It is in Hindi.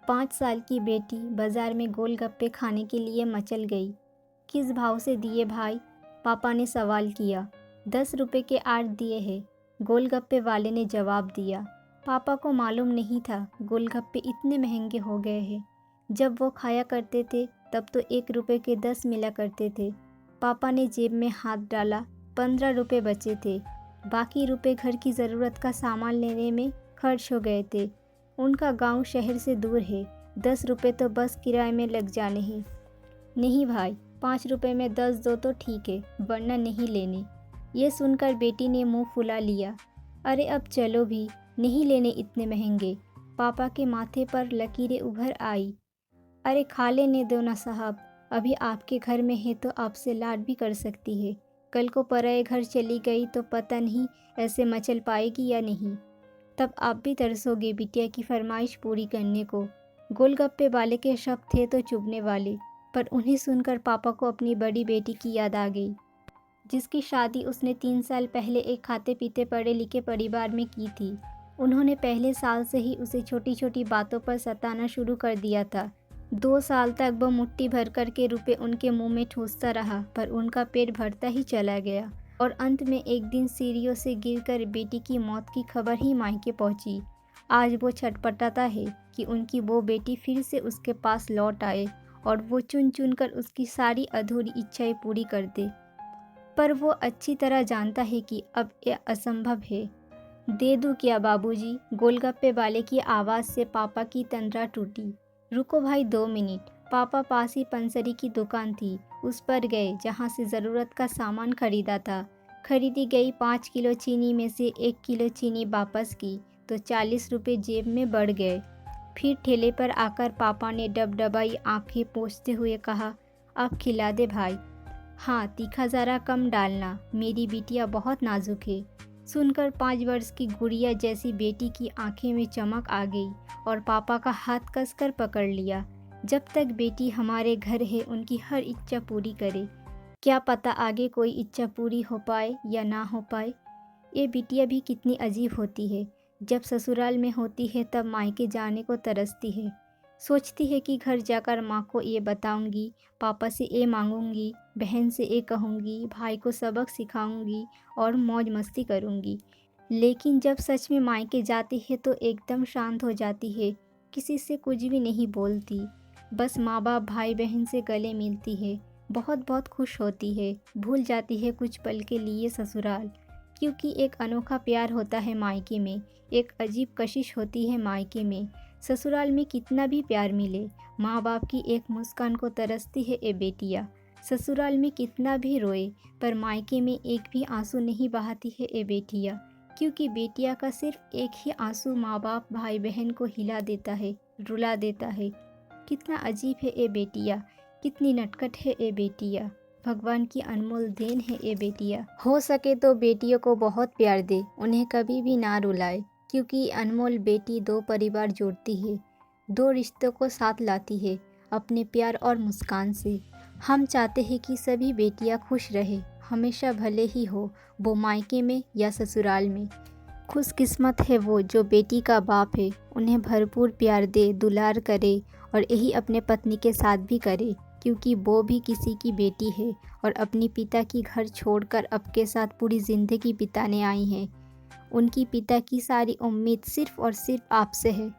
5 साल की बेटी बाजार में गोलगप्पे खाने के लिए मचल गई। किस भाव से दिए भाई? पापा ने सवाल किया। 10 रुपए के 8 दिए हैं, गोलगप्पे वाले ने जवाब दिया। पापा को मालूम नहीं था गोलगप्पे इतने महंगे हो गए हैं। जब वो खाया करते थे तब तो 1 रुपए के 10 मिला करते थे। पापा ने जेब में हाथ डाला, 15 रुपए बचे थे। बाकी रुपए घर की ज़रूरत का सामान लेने में खर्च हो गए थे। उनका गांव शहर से दूर है, 10 रुपए तो बस किराए में लग जाने हैं। नहीं भाई, 5 रुपए में 10 दो तो ठीक है, वरना नहीं लेने। ये सुनकर बेटी ने मुंह फुला लिया। अरे अब चलो भी, नहीं लेने इतने महंगे। पापा के माथे पर लकीरें उभर आई। अरे खा लेने दो ना साहब, अभी आपके घर में है तो आपसे लाड भी कर सकती है। कल को पराए घर चली गई तो पता नहीं ऐसे मचल पाएगी या नहीं। तब आप भी तरसोगे बिटिया की फरमाइश पूरी करने को। गोलगप्पे वाले के शब्द थे तो चुभने वाले, पर उन्हें सुनकर पापा को अपनी बड़ी बेटी की याद आ गई, जिसकी शादी उसने 3 साल पहले एक खाते पीते पढ़े लिखे परिवार में की थी। उन्होंने पहले साल से ही उसे छोटी छोटी बातों पर सताना शुरू कर दिया था। 2 साल तक वह मुट्ठी भर कर के रुपए उनके मुंह में ठूंसता रहा, पर उनका पेट भरता ही चला गया और अंत में एक दिन सीढ़ियों से गिरकर बेटी की मौत की खबर ही मायके पहुंची। आज वो छटपटाता है कि उनकी वो बेटी फिर से उसके पास लौट आए और वो चुन चुन कर उसकी सारी अधूरी इच्छाएं पूरी कर दे। पर वो अच्छी तरह जानता है कि अब यह असंभव है। दे दूं क्या बाबूजी? गोलगप्पे वाले की आवाज़ से पापा की तंद्रा टूटी। रुको भाई 2 मिनट। पापा पास ही पंसरी की दुकान थी, उस पर गए जहाँ से ज़रूरत का सामान खरीदा था। खरीदी गई 5 किलो चीनी में से 1 किलो चीनी वापस की तो 40 रुपये जेब में बढ़ गए। फिर ठेले पर आकर पापा ने डबडबाई आंखें पोंछते हुए कहा, अब खिला दे भाई। हाँ, तीखा ज़रा कम डालना, मेरी बिटिया बहुत नाजुक है। सुनकर 5 वर्ष की गुड़िया जैसी बेटी की आंखें में चमक आ गई और पापा का हाथ कसकर पकड़ लिया। जब तक बेटी हमारे घर है उनकी हर इच्छा पूरी करे, क्या पता आगे कोई इच्छा पूरी हो पाए या ना हो पाए। ये बिटिया भी कितनी अजीब होती है, जब ससुराल में होती है तब मायके जाने को तरसती है। सोचती है कि घर जाकर माँ को ये बताऊंगी, पापा से ये मांगूंगी, बहन से ये कहूंगी, भाई को सबक सिखाऊंगी और मौज मस्ती करूंगी। लेकिन जब सच में मायके जाती है तो एकदम शांत हो जाती है, किसी से कुछ भी नहीं बोलती, बस माँ बाप भाई बहन से गले मिलती है, बहुत बहुत खुश होती है, भूल जाती है कुछ पल के लिए ससुराल। क्योंकि एक अनोखा प्यार होता है मायके में, एक अजीब कशिश होती है मायके में। ससुराल में कितना भी प्यार मिले, माँ बाप की एक मुस्कान को तरसती है ये बेटियाँ। ससुराल में कितना भी रोए, पर मायके में एक भी आंसू नहीं बहाती है ये बेटियाँ, क्योंकि बेटिया का सिर्फ एक ही आंसू माँ बाप भाई बहन को हिला देता है, रुला देता है। कितना अजीब है ये बेटियाँ, कितनी नटखट है ये बेटियाँ। भगवान की अनमोल देन है ये बेटियाँ। हो सके तो बेटियों को बहुत प्यार दे, उन्हें कभी भी ना रुलाए, क्योंकि अनमोल बेटी 2 परिवार जोड़ती है, 2 रिश्तों को साथ लाती है अपने प्यार और मुस्कान से। हम चाहते हैं कि सभी बेटियाँ खुश रहे, हमेशा भले ही हो वो मायके में या ससुराल में। खुशकिस्मत है वो जो बेटी का बाप है, उन्हें भरपूर प्यार दे, दुलार करे और यही अपने पत्नी के साथ भी करे, क्योंकि वो भी किसी की बेटी है और अपनी पिता की घर छोड़कर आपके साथ पूरी ज़िंदगी बिताने आई हैं। उनकी पिता की सारी उम्मीद सिर्फ़ और सिर्फ आपसे है।